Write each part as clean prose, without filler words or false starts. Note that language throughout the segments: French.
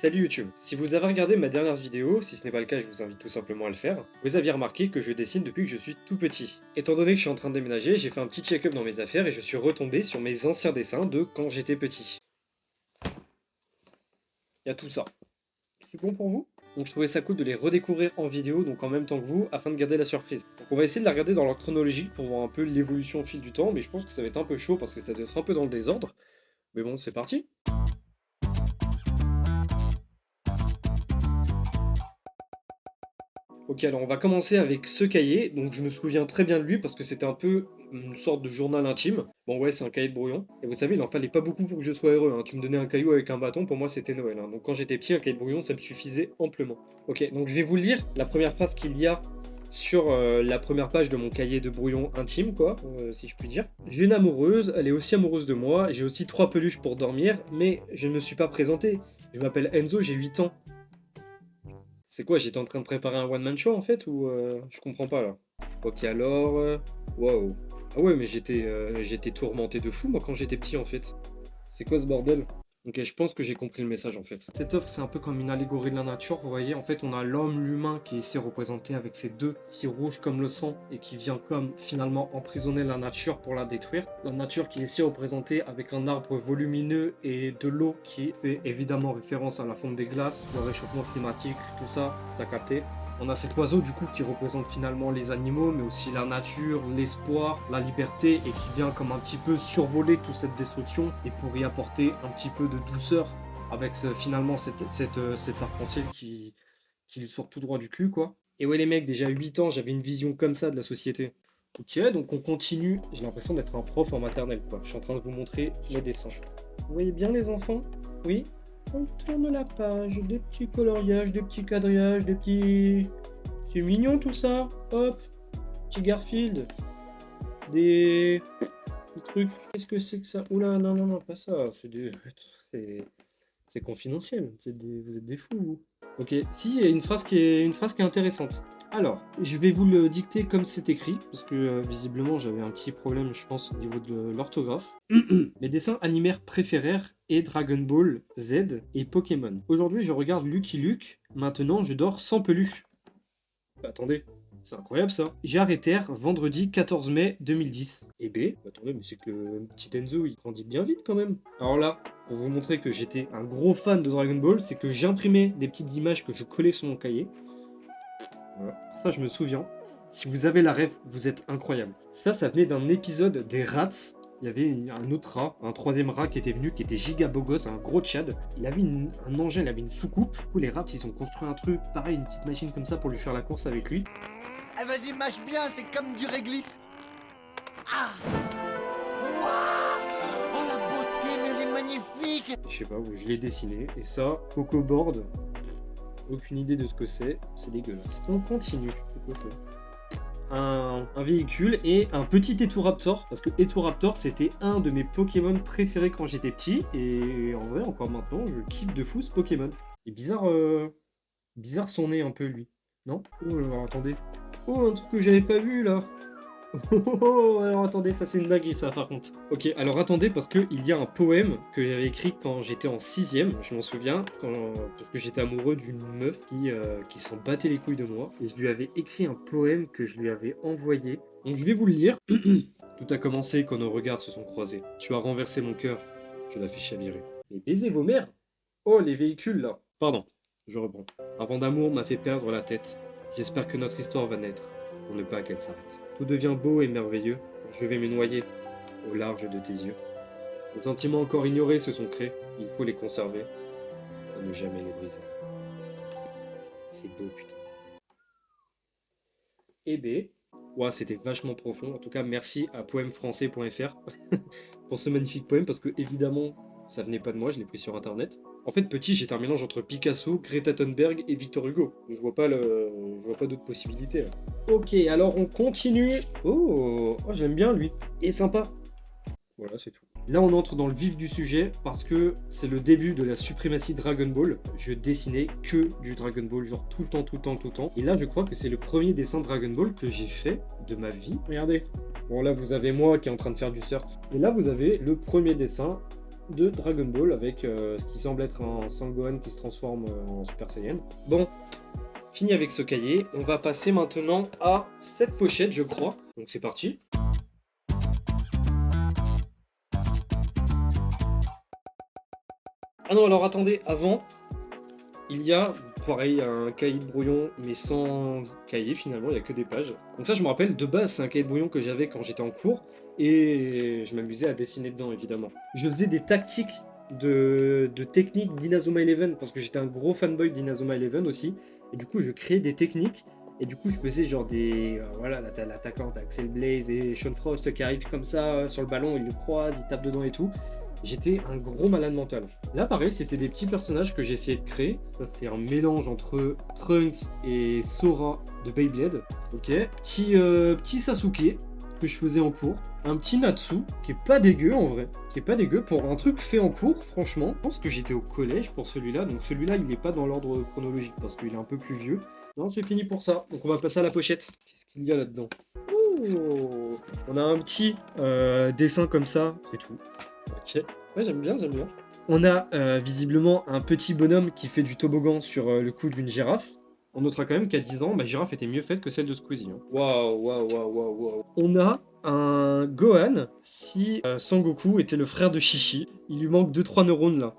Salut YouTube. Si vous avez regardé ma dernière vidéo, si ce n'est pas le cas, je vous invite tout simplement à le faire, vous aviez remarqué que je dessine depuis que je suis tout petit. Étant donné que je suis en train de déménager, j'ai fait un petit check-up dans mes affaires et je suis retombé sur mes anciens dessins de quand j'étais petit. Il y a tout ça. C'est bon pour vous? Donc je trouvais ça cool de les redécouvrir en vidéo, donc en même temps que vous, afin de garder la surprise. Donc on va essayer de la regarder dans l'ordre chronologique pour voir un peu l'évolution au fil du temps, mais je pense que ça va être un peu chaud parce que ça doit être un peu dans le désordre. Mais bon, c'est parti. Ok, alors on va commencer avec ce cahier. Donc je me souviens très bien de lui parce que c'était un peu une sorte de journal intime. Bon ouais, c'est un cahier de brouillon. Et vous savez, il en fallait pas beaucoup pour que je sois heureux, hein. Tu me donnais un caillou avec un bâton, pour moi c'était Noël, hein. Donc quand j'étais petit, un cahier de brouillon, ça me suffisait amplement. Ok, donc je vais vous lire la première phrase qu'il y a sur la première page de mon cahier de brouillon intime, quoi, si je puis dire. J'ai une amoureuse, elle est aussi amoureuse de moi, j'ai aussi 3 peluches pour dormir, mais je ne me suis pas présenté. Je m'appelle Enzo, j'ai 8 ans. C'est quoi, j'étais en train de préparer un one-man show en fait ou je comprends pas là. Ok alors, waouh. Ah ouais mais j'étais tourmenté de fou moi quand j'étais petit en fait. C'est quoi ce bordel? Ok, je pense que j'ai compris le message en fait. Cette œuvre, c'est un peu comme une allégorie de la nature. Vous voyez, en fait, on a l'homme, l'humain qui est ici représenté avec ses deux cils rouges comme le sang et qui vient comme finalement emprisonner la nature pour la détruire. La nature qui est ici représentée avec un arbre volumineux et de l'eau qui fait évidemment référence à la fonte des glaces, le réchauffement climatique, tout ça, t'as capté. On a cet oiseau du coup qui représente finalement les animaux, mais aussi la nature, l'espoir, la liberté, et qui vient comme un petit peu survoler toute cette destruction et pour y apporter un petit peu de douceur avec finalement cet arc-en-ciel qui lui sort tout droit du cul, quoi. Et ouais les mecs, déjà à 8 ans, j'avais une vision comme ça de la société. Ok, donc on continue. J'ai l'impression d'être un prof en maternelle, quoi. Je suis en train de vous montrer mes dessins. Vous voyez bien les enfants? Oui? On tourne la page, des petits coloriages, des petits quadrillages, des petits... C'est mignon tout ça. Hop, petit Garfield. Des trucs. Qu'est-ce que c'est que ça? Oula, non, non, non, pas ça. C'est... C'est confidentiel. Vous êtes des fous, vous. Ok, si, il y a une phrase qui est intéressante. Alors, je vais vous le dicter comme c'est écrit, parce que visiblement j'avais un petit problème, je pense, au niveau de l'orthographe. Mes dessins animés préférés est Dragon Ball Z et Pokémon. Aujourd'hui, je regarde Lucky Luke. Maintenant, je dors sans peluche. Bah, attendez, c'est incroyable ça. J'ai arrêté vendredi 14 mai 2010. Et B, attendez, mais c'est que le petit Enzo il grandit bien vite quand même. Alors là, pour vous montrer que j'étais un gros fan de Dragon Ball, c'est que j'ai imprimé des petites images que je collais sur mon cahier. Voilà, ça je me souviens. Si vous avez la rêve, vous êtes incroyable. Ça venait d'un épisode des Rats. Il y avait un autre rat, un troisième rat qui était venu, qui était giga beau gosse, un gros Tchad. Il avait un engin, il avait une soucoupe. Du coup, les rats, ils ont construit un truc, pareil, une petite machine comme ça pour lui faire la course avec lui. Ah vas-y, mâche bien, c'est comme du réglisse. Ah Waouh. Oh la beauté, mais elle est magnifique. Je sais pas où je l'ai dessiné. Et ça, Coco Board, aucune idée de ce que c'est dégueulasse. On continue, c'est quoi ça? Un véhicule et un petit Eturaptor, parce que Eturaptor c'était un de mes Pokémon préférés quand j'étais petit, et en vrai encore maintenant je kiffe de fou ce Pokémon. Il est bizarre, bizarre son nez un peu lui, non? Oh alors attendez, oh un truc que j'avais pas vu là. Oh, alors attendez, ça c'est une dinguerie ça par contre. Ok, alors attendez parce que il y a un poème que j'avais écrit quand j'étais en 6ème, je m'en souviens, parce que j'étais amoureux d'une meuf qui s'en battait les couilles de moi. Et je lui avais écrit un poème que je lui avais envoyé. Donc je vais vous le lire. Tout a commencé quand nos regards se sont croisés. Tu as renversé mon cœur, tu l'as fait chavirer. Mais baisez vos mères. Oh les véhicules là. Pardon, je reprends. Un vent d'amour m'a fait perdre la tête. J'espère que notre histoire va naître, pour ne pas qu'elle s'arrête. Tout devient beau et merveilleux quand je vais me noyer au large de tes yeux. Les sentiments encore ignorés se sont créés, il faut les conserver pour ne jamais les briser. C'est beau, putain. Et B, ouais, c'était vachement profond. En tout cas, merci à poèmefrançais.fr pour ce magnifique poème parce que évidemment, ça venait pas de moi, je l'ai pris sur internet. En fait, petit, j'étais un mélange entre Picasso, Greta Thunberg et Victor Hugo. Je vois pas d'autres possibilités là. Ok, alors on continue. Oh, j'aime bien lui. Et sympa. Voilà, c'est tout. Là, on entre dans le vif du sujet parce que c'est le début de la suprématie Dragon Ball. Je dessinais que du Dragon Ball, genre tout le temps, tout le temps, tout le temps. Et là, je crois que c'est le premier dessin Dragon Ball que j'ai fait de ma vie. Regardez. Bon, là, vous avez moi qui est en train de faire du surf. Et là, vous avez le premier dessin de Dragon Ball avec ce qui semble être un Sangohan qui se transforme en Super Saiyan. Bon, fini avec ce cahier, on va passer maintenant à cette pochette, je crois. Donc c'est parti. Ah non, alors attendez, avant, il y a, pareil, un cahier de brouillon, mais sans cahier finalement, il n'y a que des pages. Donc ça, je me rappelle, de base, c'est un cahier de brouillon que j'avais quand j'étais en cours, et je m'amusais à dessiner dedans, évidemment. Je faisais des tactiques de techniques d'Inazuma Eleven, parce que j'étais un gros fanboy d'Inazuma Eleven aussi, et du coup, je créais des techniques, et du coup, je faisais genre des... voilà, là, t'as l'attaquant, t'as Axel Blaze et Sean Frost qui arrivent comme ça sur le ballon, ils le croisent, ils tapent dedans et tout. J'étais un gros malade mental. Là, pareil, c'était des petits personnages que j'essayais de créer. Ça, c'est un mélange entre Trunks et Sora de Beyblade. Ok. Petit Sasuke que je faisais en cours. Un petit Natsu qui est pas dégueu en vrai. Qui est pas dégueu pour un truc fait en cours, franchement. Je pense que j'étais au collège pour celui-là. Donc celui-là, il n'est pas dans l'ordre chronologique parce qu'il est un peu plus vieux. Non, c'est fini pour ça. Donc on va passer à la pochette. Qu'est-ce qu'il y a là-dedans? Oh, on a un petit dessin comme ça, c'est tout. Ok, ouais, j'aime bien, j'aime bien. On a visiblement un petit bonhomme qui fait du toboggan sur le cou d'une girafe. On notera quand même qu'à 10 ans, ma girafe était mieux faite que celle de Squeezie. Hein. Waouh, waouh, waouh, waouh, waouh. On a un Gohan si Sangoku était le frère de Shishi. Il lui manque 2-3 neurones là.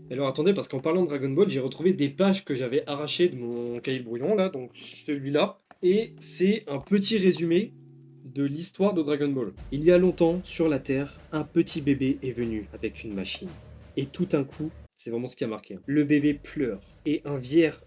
Alors attendez, parce qu'en parlant de Dragon Ball, j'ai retrouvé des pages que j'avais arrachées de mon cahier de brouillon là, donc celui-là. Et c'est un petit résumé de l'histoire de Dragon Ball. Il y a longtemps, sur la Terre, un petit bébé est venu avec une machine. Et tout un coup, c'est vraiment ce qui a marqué. Le bébé pleure. Et un vieillard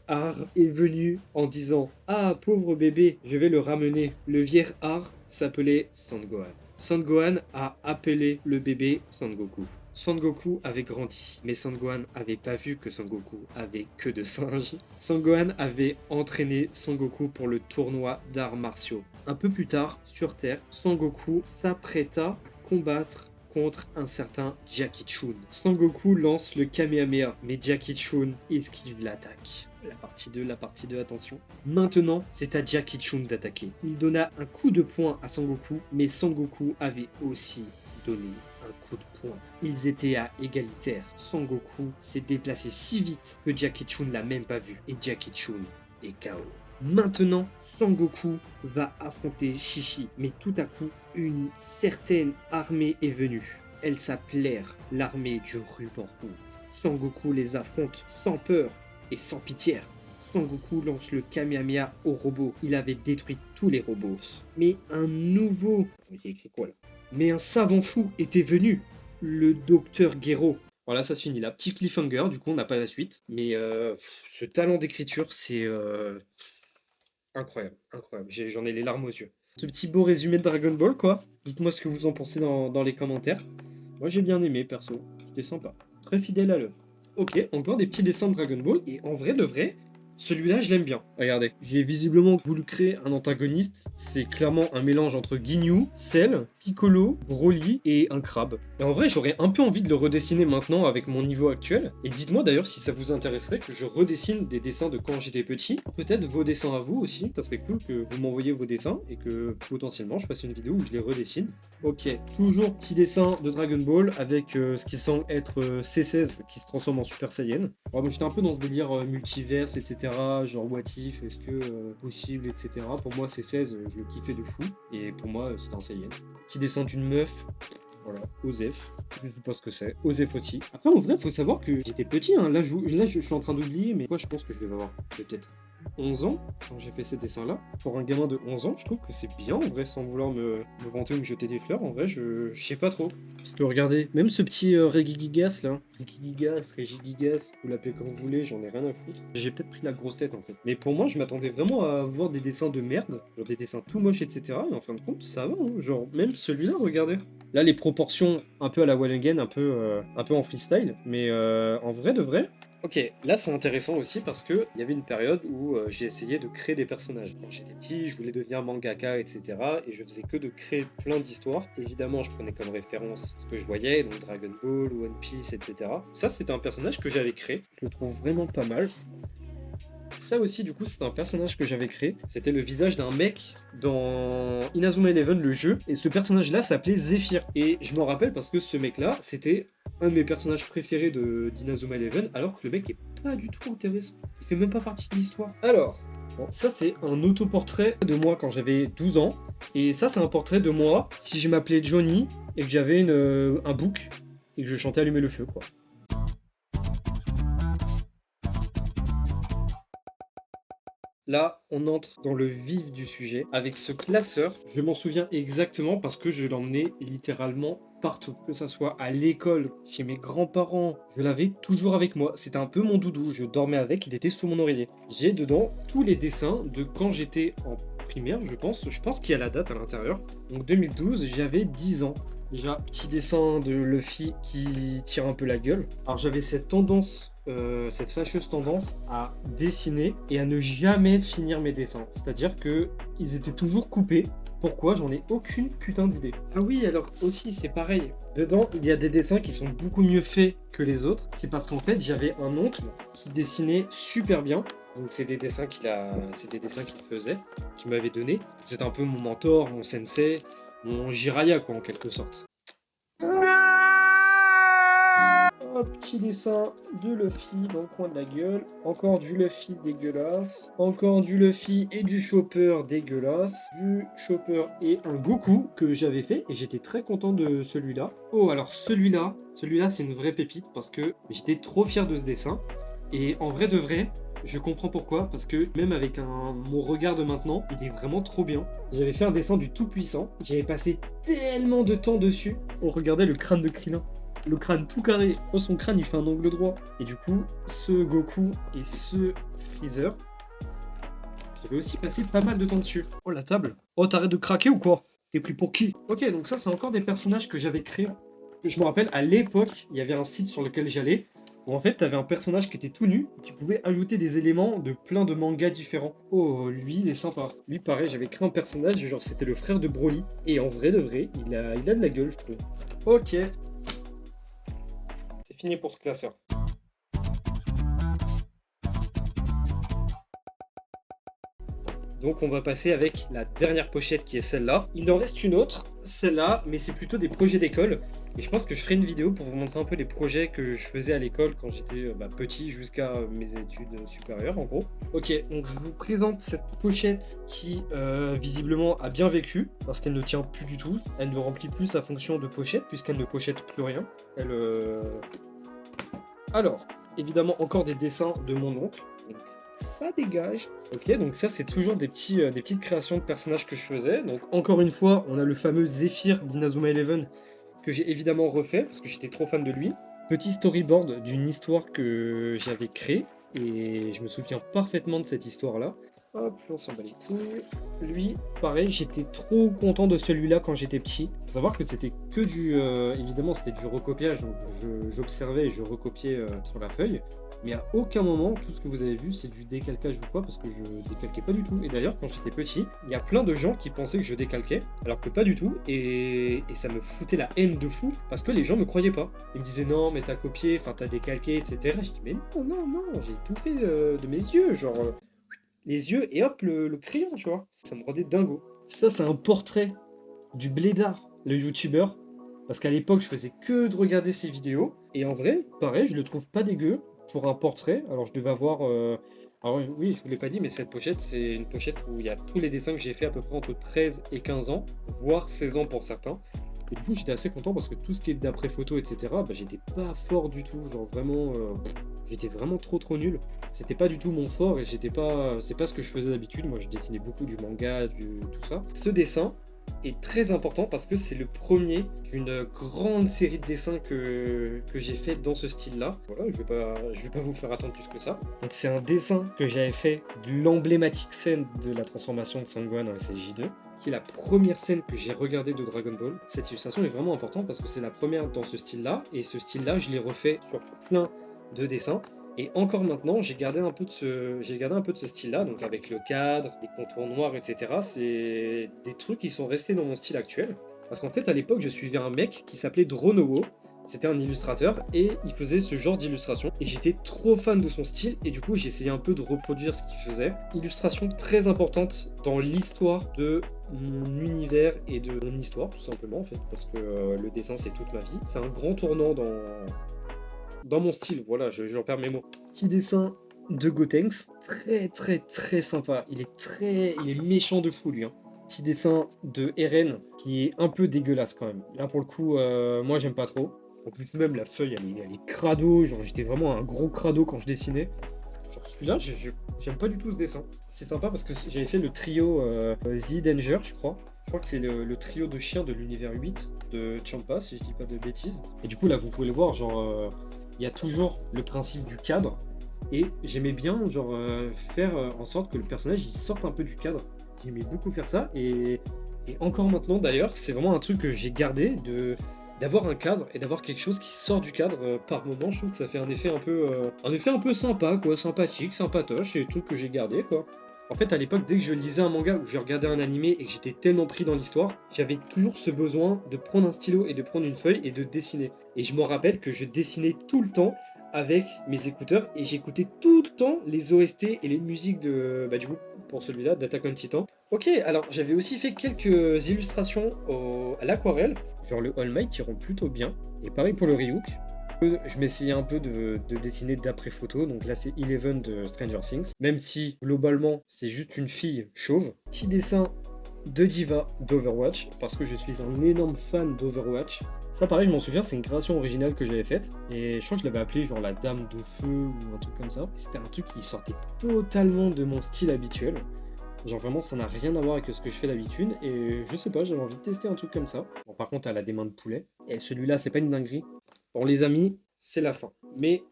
est venu en disant « Ah, pauvre bébé, je vais le ramener. » Le vieillard s'appelait Sangohan. Sangohan a appelé le bébé Sangoku. Sangoku avait grandi, mais Sangohan avait pas vu que Sangoku avait que de singes. Sangohan avait entraîné Sangoku pour le tournoi d'arts martiaux. Un peu plus tard, sur Terre, Sangoku s'apprêta à combattre contre un certain Jackie Chun. Sangoku lance le Kamehameha, mais Jackie Chun esquive l'attaque. La partie 2, attention. Maintenant, c'est à Jackie Chun d'attaquer. Il donna un coup de poing à Sangoku, mais Sangoku avait aussi donné un coup de poing. Ils étaient à égalitaire. Sangoku s'est déplacé si vite que Jackie Chun l'a même pas vu. Et Jackie Chun est KO. Maintenant, Sangoku va affronter Shishi. Mais tout à coup, une certaine armée est venue. Elle s'appelait l'armée du ruban rouge. Sangoku les affronte sans peur et sans pitié. Sangoku lance le Kamehameha au robot. Il avait détruit tous les robots. Mais un nouveau... Il y a écrit quoi là? Mais un savant fou était venu, le docteur Gero. Voilà, ça se finit là. Petit cliffhanger, du coup on n'a pas la suite. Mais ce talent d'écriture, c'est incroyable, incroyable. J'en ai les larmes aux yeux. Ce petit beau résumé de Dragon Ball, quoi. Dites-moi ce que vous en pensez dans les commentaires. Moi j'ai bien aimé, perso. C'était sympa. Très fidèle à l'œuvre. Ok, encore des petits dessins de Dragon Ball. Et en vrai de vrai, celui-là, je l'aime bien. Regardez, j'ai visiblement voulu créer un antagoniste. C'est clairement un mélange entre Ginyu, Cell, Piccolo, Broly et un crabe. Et en vrai, j'aurais un peu envie de le redessiner maintenant avec mon niveau actuel. Et dites-moi d'ailleurs si ça vous intéresserait que je redessine des dessins de quand j'étais petit. Peut-être vos dessins à vous aussi. Ça serait cool que vous m'envoyiez vos dessins et que potentiellement je fasse une vidéo où je les redessine. Ok, toujours petit dessin de Dragon Ball avec ce qui semble être C16 qui se transforme en Super Saiyan. Alors, moi, j'étais un peu dans ce délire multiverse, etc. Genre what if, est-ce que possible, etc. Pour moi, C16, je le kiffais de fou. Et pour moi, c'était un Saiyan. Petit dessin d'une meuf. Voilà, Osef, je sais pas ce que c'est. Osef aussi. Après, en vrai, faut savoir que j'étais petit, hein. Là, je suis en train d'oublier, mais moi, je pense que je vais avoir peut-être 11 ans quand j'ai fait ces dessins-là. Pour un gamin de 11 ans, je trouve que c'est bien, en vrai, sans vouloir me vanter ou me jeter des fleurs. En vrai, je sais pas trop. Parce que regardez, même ce petit Regigigas là, Regigigas, vous l'appelez comme vous voulez, j'en ai rien à foutre. J'ai peut-être pris la grosse tête en fait. Mais pour moi, je m'attendais vraiment à voir des dessins de merde, genre des dessins tout moches, etc. Et en fin de compte, ça va, hein. Genre, même celui-là, regardez. Là, les proportions un peu à la Wallengen, un peu en freestyle, mais en vrai de vrai. Ok, là c'est intéressant aussi parce que il y avait une période où j'ai essayé de créer des personnages. Quand j'étais petit, je voulais devenir mangaka, etc. Et je faisais que de créer plein d'histoires. Évidemment, je prenais comme référence ce que je voyais, donc Dragon Ball, One Piece, etc. Ça, c'était un personnage que j'avais créé. Je le trouve vraiment pas mal. Ça aussi, du coup, c'est un personnage que j'avais créé. C'était le visage d'un mec dans Inazuma Eleven, le jeu. Et ce personnage-là s'appelait Zephyr. Et je m'en rappelle parce que ce mec-là, c'était un de mes personnages préférés d'Inazuma Eleven, alors que le mec est pas du tout intéressant. Il fait même pas partie de l'histoire. Alors, bon, ça c'est un autoportrait de moi quand j'avais 12 ans. Et ça, c'est un portrait de moi si je m'appelais Johnny et que j'avais un bouc et que je chantais Allumer le feu, quoi. Là, on entre dans le vif du sujet. Avec ce classeur, je m'en souviens exactement parce que je l'emmenais littéralement partout. Que ça soit à l'école, chez mes grands-parents, je l'avais toujours avec moi. C'était un peu mon doudou, je dormais avec, il était sous mon oreiller. J'ai dedans tous les dessins de quand j'étais en primaire, je pense. Je pense qu'il y a la date à l'intérieur. Donc 2012, j'avais 10 ans. Déjà, petit dessin de Luffy qui tire un peu la gueule. Alors j'avais cette tendance, cette fâcheuse tendance à dessiner et à ne jamais finir mes dessins. C'est-à-dire que ils étaient toujours coupés. Pourquoi? J'en ai aucune putain d'idée. Ah oui, alors aussi c'est pareil. Dedans, il y a des dessins qui sont beaucoup mieux faits que les autres. C'est parce qu'en fait, j'avais un oncle qui dessinait super bien. Donc c'est des dessins c'est des dessins qu'il faisait, qu'il m'avait donné. C'est un peu mon mentor, mon sensei, mon Jiraya quoi en quelque sorte. Un petit dessin de Luffy dans le coin de la gueule. Encore du Luffy dégueulasse. Encore du Luffy et du Chopper dégueulasse. Du Chopper et un Goku que j'avais fait et j'étais très content de celui-là. Oh alors celui-là c'est une vraie pépite parce que j'étais trop fier de ce dessin. Et en vrai de vrai, je comprends pourquoi, parce que même avec mon regard de maintenant, il est vraiment trop bien. J'avais fait un dessin du Tout-Puissant, j'avais passé tellement de temps dessus. On regardait le crâne de Krillin. Le crâne tout carré. Oh, son crâne, il fait un angle droit. Et du coup, ce Goku et ce Freezer, j'avais aussi passé pas mal de temps dessus. Oh, la table. Oh, t'arrêtes de craquer ou quoi? T'es pris pour qui? Ok, donc ça, c'est encore des personnages que j'avais créés. Je me rappelle, à l'époque, il y avait un site sur lequel j'allais, où en fait, t'avais un personnage qui était tout nu, et tu pouvais ajouter des éléments de plein de mangas différents. Oh, lui, il est sympa. Lui, pareil, j'avais créé un personnage, genre c'était le frère de Broly, et en vrai de vrai, il a de la gueule, je trouve. Ok. C'est fini pour ce classeur. Donc on va passer avec la dernière pochette qui est celle-là. Il en reste une autre, celle-là, mais c'est plutôt des projets d'école. Et je pense que je ferai une vidéo pour vous montrer un peu les projets que je faisais à l'école quand j'étais petit jusqu'à mes études supérieures en gros. Ok, donc je vous présente cette pochette qui visiblement a bien vécu parce qu'elle ne tient plus du tout. Elle ne remplit plus sa fonction de pochette puisqu'elle ne pochette plus rien. Alors, évidemment encore des dessins de mon oncle. Donc, ça dégage. Ok, donc ça c'est toujours des petites créations de personnages que je faisais. Donc encore une fois, on a le fameux Zephyr d'Inazuma Eleven que j'ai évidemment refait parce que j'étais trop fan de lui. Petit storyboard d'une histoire que j'avais créée et je me souviens parfaitement de cette histoire-là. Hop, on s'en bat les couilles. Lui, pareil, j'étais trop content de celui-là quand j'étais petit. Faut savoir que c'était que évidemment, c'était du recopiage, donc j'observais et je recopiais sur la feuille. Mais à aucun moment, tout ce que vous avez vu, c'est du décalcage ou quoi, parce que je décalquais pas du tout. Et d'ailleurs, quand j'étais petit, il y a plein de gens qui pensaient que je décalquais, alors que pas du tout. Et ça me foutait la haine de fou, parce que les gens me croyaient pas. Ils me disaient non, mais t'as copié, enfin t'as décalqué, etc. Je dis mais non, non, non, j'ai tout fait de mes yeux, genre les yeux et hop le crayon, tu vois. Ça me rendait dingo. Ça, c'est un portrait du Blédard, le youtubeur. Parce qu'à l'époque, je faisais que de regarder ses vidéos. Et en vrai, pareil, je le trouve pas dégueu pour un portrait. Alors, je devais avoir. Alors, oui, je vous l'ai pas dit, mais cette pochette, c'est une pochette où il y a tous les dessins que j'ai fait à peu près entre 13 et 15 ans, voire 16 ans pour certains. Et du coup, j'étais assez content parce que tout ce qui est d'après photo, etc., bah, j'étais pas fort du tout. Genre, vraiment. J'étais vraiment trop nul. C'était pas du tout mon fort et j'étais pas. C'est pas ce que je faisais d'habitude. Moi, je dessinais beaucoup du manga, tout ça. Ce dessin est très important parce que c'est le premier d'une grande série de dessins que j'ai fait dans ce style-là. Voilà, je vais pas vous faire attendre plus que ça. Donc, c'est un dessin que j'avais fait de l'emblématique scène de la transformation de Sangohan en SSJ2, qui est la première scène que j'ai regardée de Dragon Ball. Cette illustration est vraiment importante parce que c'est la première dans ce style-là, et ce style-là, je l'ai refait sur plein de dessins. Et encore maintenant, j'ai gardé un peu de ce style-là, donc avec le cadre, les contours noirs, etc. C'est des trucs qui sont restés dans mon style actuel. Parce qu'en fait, à l'époque, je suivais un mec qui s'appelait Dronowo, C'était un illustrateur et il faisait ce genre d'illustration. Et j'étais trop fan de son style et du coup j'ai essayé un peu de reproduire ce qu'il faisait. Illustration très importante dans l'histoire de mon univers et de mon histoire tout simplement en fait. Parce que le dessin c'est toute ma vie. C'est un grand tournant dans mon style, voilà, j'en perds mes mots. Petit dessin de Gotenks, très très très sympa. Il est méchant de fou lui, hein. Petit dessin de Eren qui est un peu dégueulasse quand même. Là pour le coup, moi j'aime pas trop. En plus même la feuille elle est crado, genre j'étais vraiment un gros crado quand je dessinais. Genre celui-là, j'aime pas du tout ce dessin. C'est sympa parce que j'avais fait le trio The Danger, je crois. Je crois que c'est le trio de chiens de l'univers 8 de Champa, si je dis pas de bêtises. Et du coup là vous pouvez le voir, genre il y a toujours le principe du cadre. Et j'aimais bien genre faire en sorte que le personnage il sorte un peu du cadre. J'aimais beaucoup faire ça et encore maintenant d'ailleurs, c'est vraiment un truc que j'ai gardé de d'avoir un cadre et d'avoir quelque chose qui sort du cadre par moment. Je trouve que ça fait un effet un peu sympa quoi, sympathique, sympatoche, c'est le truc que j'ai gardé quoi. En fait, à l'époque, dès que je lisais un manga ou que je regardais un animé et que j'étais tellement pris dans l'histoire, j'avais toujours ce besoin de prendre un stylo et de prendre une feuille et de dessiner. Et je me rappelle que je dessinais tout le temps avec mes écouteurs et j'écoutais tout le temps les OST et les musiques de, bah, du coup, pour celui-là, d'Attack on Titan. Ok, alors j'avais aussi fait quelques illustrations à l'aquarelle, genre le All Might qui rend plutôt bien. Et pareil pour le Ryuk. Je m'essayais un peu de dessiner d'après photo, donc là c'est Eleven de Stranger Things, même si globalement c'est juste une fille chauve. Petit dessin de Diva d'Overwatch, parce que je suis un énorme fan d'Overwatch. Ça pareil, je m'en souviens, c'est une création originale que j'avais faite, et je crois que je l'avais appelée genre la Dame de Feu ou un truc comme ça. C'était un truc qui sortait totalement de mon style habituel. Genre vraiment, ça n'a rien à voir avec ce que je fais d'habitude, et je sais pas, j'avais envie de tester un truc comme ça. Bon, par contre, elle a des mains de poulet, et celui-là, c'est pas une dinguerie. Bon, les amis, c'est la fin. Mais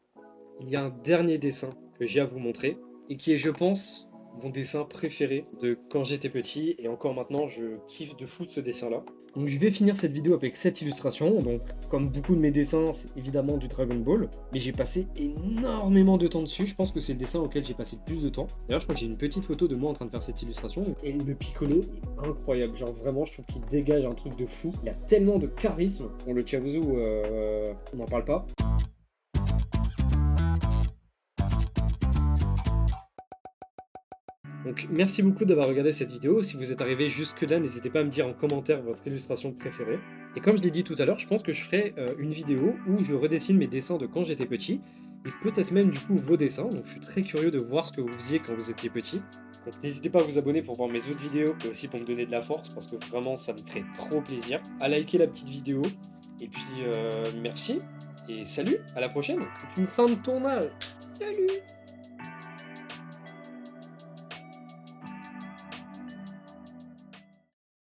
il y a un dernier dessin que j'ai à vous montrer, et qui est, je pense, mon dessin préféré de quand j'étais petit, et encore maintenant, je kiffe de fou ce dessin-là. Donc je vais finir cette vidéo avec cette illustration, donc comme beaucoup de mes dessins, c'est évidemment du Dragon Ball, mais j'ai passé énormément de temps dessus, je pense que c'est le dessin auquel j'ai passé le plus de temps. D'ailleurs je crois que j'ai une petite photo de moi en train de faire cette illustration, et le Piccolo est incroyable, genre vraiment je trouve qu'il dégage un truc de fou, il a tellement de charisme. Bon le Chaozu, on n'en parle pas. Donc merci beaucoup d'avoir regardé cette vidéo. Si vous êtes arrivé jusque là, n'hésitez pas à me dire en commentaire votre illustration préférée. Et comme je l'ai dit tout à l'heure, je pense que je ferai une vidéo où je redessine mes dessins de quand j'étais petit, et peut-être même du coup vos dessins. Donc je suis très curieux de voir ce que vous faisiez quand vous étiez petit. Donc n'hésitez pas à vous abonner pour voir mes autres vidéos et aussi pour me donner de la force parce que vraiment ça me ferait trop plaisir. À liker la petite vidéo. Et puis merci et salut, à la prochaine. C'est une fin de tournage. Salut!